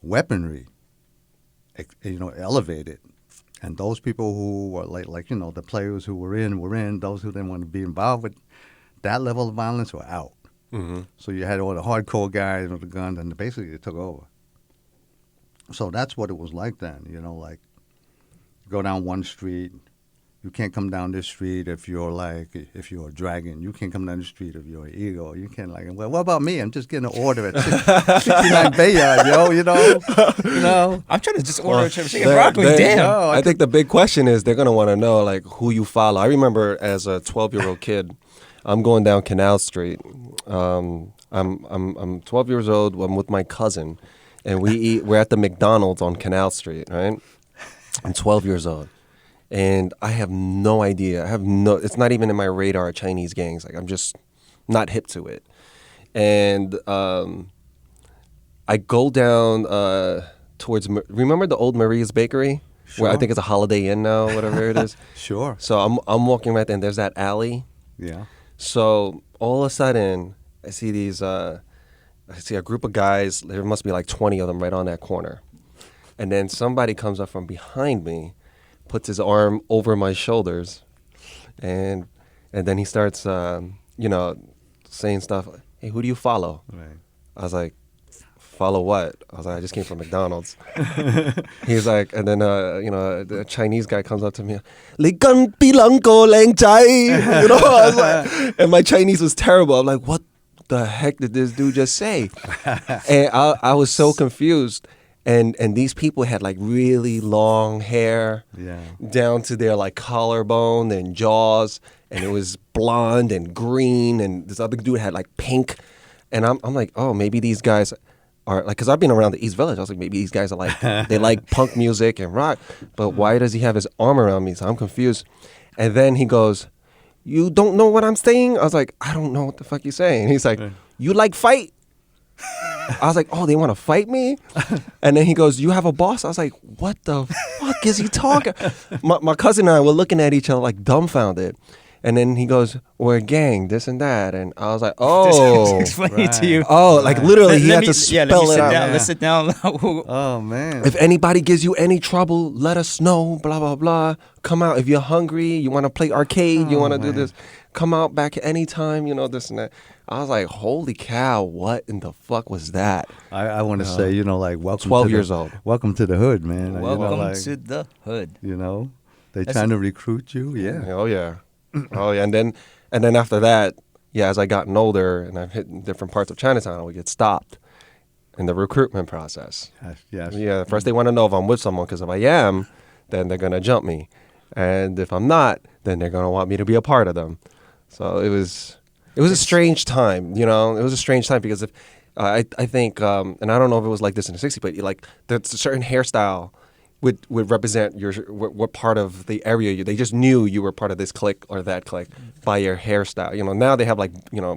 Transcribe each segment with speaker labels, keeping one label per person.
Speaker 1: weaponry, elevated. And those people who were the players who were in, those who didn't want to be involved with that level of violence were out.
Speaker 2: Mm-hmm.
Speaker 1: So you had all the hardcore guys with the guns, and basically they took over. So that's what it was like then, like go down one street. You can't come down this street if you're a dragon. You can't come down the street if you're an eagle. You can't well, what about me? I'm just getting an order at 69 Bayard, you know.
Speaker 3: I'm trying to just order a chicken broccoli. Damn.
Speaker 2: I think the big question is they're gonna want to know like who you follow. I remember as a 12-year-old kid, I'm going down Canal Street. I'm 12 years old. I'm with my cousin, and we're at the McDonald's on Canal Street, right? I'm 12 years old. And I have no idea. It's not even in my radar, Chinese gangs. Like, I'm just not hip to it. And I go down towards, remember the old Maria's Bakery?
Speaker 1: Sure.
Speaker 2: Where I think it's a Holiday Inn now, whatever it is.
Speaker 1: Sure.
Speaker 2: So I'm walking right there, and there's that alley.
Speaker 1: Yeah.
Speaker 2: So all of a sudden, I see a group of guys. There must be like 20 of them right on that corner. And then somebody comes up from behind me, puts his arm over my shoulders, and then he starts, saying stuff. Hey, who do you follow?
Speaker 1: Right.
Speaker 2: I was like, follow what? I was like, I just came from McDonald's. He's like, and then the Chinese guy comes up to me. 你跟邊兩個靚仔? I was like, and my Chinese was terrible. I'm like, what the heck did this dude just say? And I was so confused. And these people had like really long hair down to their like collarbone and jaws, and it was blonde and green, and this other dude had like pink. And I'm like, oh, maybe these guys are like, because I've been around the East Village. I was like, maybe these guys are like, they like punk music and rock, but why does he have his arm around me? So I'm confused. And then he goes, you don't know what I'm saying? I was like, I don't know what the fuck you're saying. He's like, you like fight? I was like, oh, they want to fight me? And then he goes, you have a boss? I was like, what the fuck is he talking? My cousin and I were looking at each other like dumbfounded. And then he goes, we're a gang, this and that. And I was like, oh.
Speaker 3: Explain it to you.
Speaker 2: Oh, like literally he had to spell it out.
Speaker 3: Let's sit down.
Speaker 1: Oh, man.
Speaker 2: If anybody gives you any trouble, let us know, blah, blah, blah. Come out. If you're hungry, you want to play arcade, you want to do this, come out back anytime, this and that. I was like, holy cow, what in the fuck was that?
Speaker 1: I want to say, welcome
Speaker 2: 12 years old.
Speaker 1: Welcome to the hood, man.
Speaker 3: Welcome to the hood.
Speaker 1: They trying to recruit you, yeah.
Speaker 2: Oh, yeah. Oh, yeah. And then after that, as I gotten older and I've hit different parts of Chinatown, I would get stopped in the recruitment process.
Speaker 1: Yes.
Speaker 2: Yeah, first they want to know if I'm with someone, because if I am, then they're going to jump me. And if I'm not, then they're going to want me to be a part of them. So it was a strange time, It was a strange time because if I think, and I don't know if it was like this in the 60s, but like there's a certain hairstyle would represent what part of the area they just knew you were part of this clique or that clique by your hairstyle. Now they have like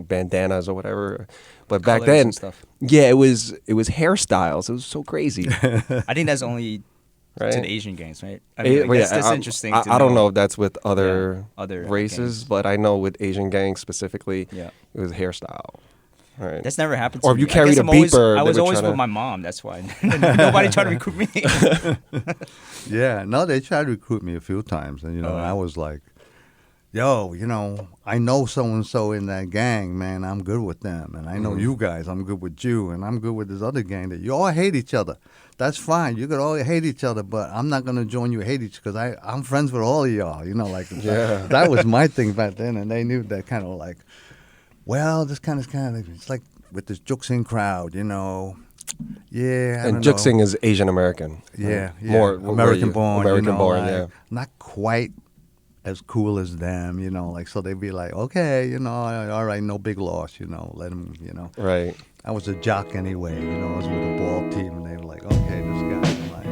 Speaker 2: bandanas or whatever, but back then, it was hairstyles. It was so crazy.
Speaker 3: I think that's only
Speaker 2: right?
Speaker 3: to the Asian gangs, right? I mean, that's interesting.
Speaker 2: I don't know if that's with other races,
Speaker 3: gangs.
Speaker 2: But I know with Asian gangs specifically, it was hairstyle. Right.
Speaker 3: That's never happened to me.
Speaker 2: Or if you carried a beeper.
Speaker 3: I was always with my mom. That's why. Nobody tried to recruit me.
Speaker 1: Yeah. No, they tried to recruit me a few times. And, I was like, yo, I know so-and-so in that gang, man. I'm good with them. And I know you guys. I'm good with you. And I'm good with this other gang that you all hate each other. That's fine. You could all hate each other, but I'm not going to join you hate each other because I'm friends with all of y'all. That was my thing back then. And they knew that kind of like, well, this kind of it's like with this Juxing crowd, Yeah,
Speaker 2: and Juxing is Asian American.
Speaker 1: Yeah,
Speaker 2: more
Speaker 1: American born.
Speaker 2: American born, yeah.
Speaker 1: Not quite as cool as them, so they'd be like, okay, all right, no big loss, let them,
Speaker 2: Right.
Speaker 1: I was a jock anyway, I was with a ball team, and they were like, okay, this guy, I'm like,